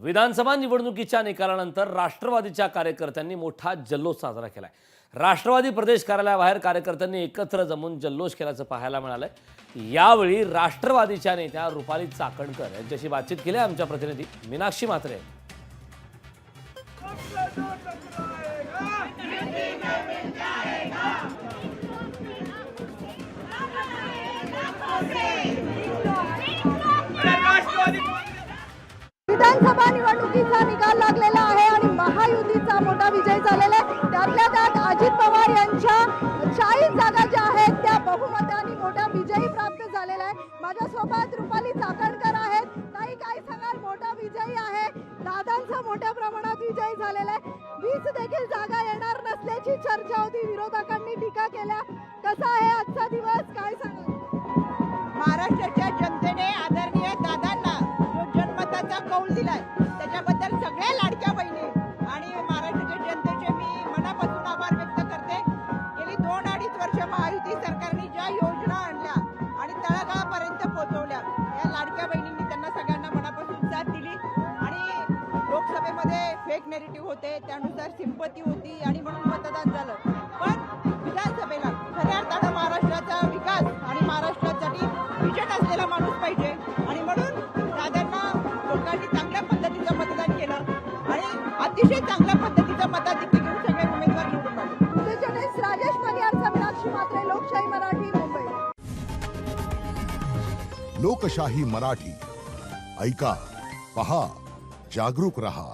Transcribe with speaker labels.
Speaker 1: विधानसभा निवडणुकीच्या निकालानंतर राष्ट्रवादीच्या कार्यकर्त्यांनी मोठा जल्लोष साजरा केलाय। राष्ट्रवादी प्रदेश कार्यालयाबाहेर कार्यकर्त्यांनी एकत्र जमून जल्लोष केल्याचं पाहायला मिळालंय। यावेळी राष्ट्रवादीच्या नेत्या रुपाली चाकणकर यांच्याशी बातचीत केली आमच्या प्रतिनिधी मीनाक्षी म्हात्रे।
Speaker 2: विधानसभा निवडणुकीचा निकाल लागलेला आहे आणि महायुतीचा मोठा विजय झालेला आहे। त्यातल्या त्यात अजित पवार यांच्या 40 जागा ज्या आहेत त्या बहुमताने मोठा विजय प्राप्त झालेला आहे। माझ्यासोबत रुपाली चाकणकर आहेत। ताई, काय सांगाल? मोठा विजय आहे, दादांचा मोठ्या प्रमाणात विजय झालेला आहे। 20 देखील जागा येणार नसल्याची चर्चा होती, विरोधकांनी टीका केल्या। कसा आहे आजचा दिवस, काय सांगाल?
Speaker 3: महाराष्ट्राच्या जनतेने आदरणीय दादांना जो जनमताचा कौल दिलाय त्याच्याबद्दल सगळ्या लाडक्या बहिणी आणि महाराष्ट्राच्या जनतेचे मी मनापासून आभार व्यक्त करते। गेली 2-2.5 वर्ष महायुती सरकारने ज्या योजना आणल्या आणि तळागाळापर्यंत पोहोचवल्या, या लाडक्या बहिणींनी त्यांना सगळ्यांना मनापासून साथ दिली आणि लोकसभेमध्ये फेक नेरेटिव्ह होते, त्यानुसार सिंपती होती आणि म्हणून मतदान झालं। पण विधानसभेला खऱ्या अर्थानं महाराष्ट्राचा विकास आणि महाराष्ट्रासाठी विजन असलेला माणूस पाहिजे आणि म्हणून दादांना लोकांनी चांगल्या पद्धतीचं मतदान केलं आणि अतिशय चांगल्या पद्धतीचं मताधिक्य घेऊन सगळे उमेदवार निवडून आले।
Speaker 2: जर्नलिस्ट राजेश मलियार, मीनाक्षी म्हात्रे, लोकशाही मराठी, मुंबई।
Speaker 4: लोकशाही मराठी ऐका, पहा, जागरूक रहा।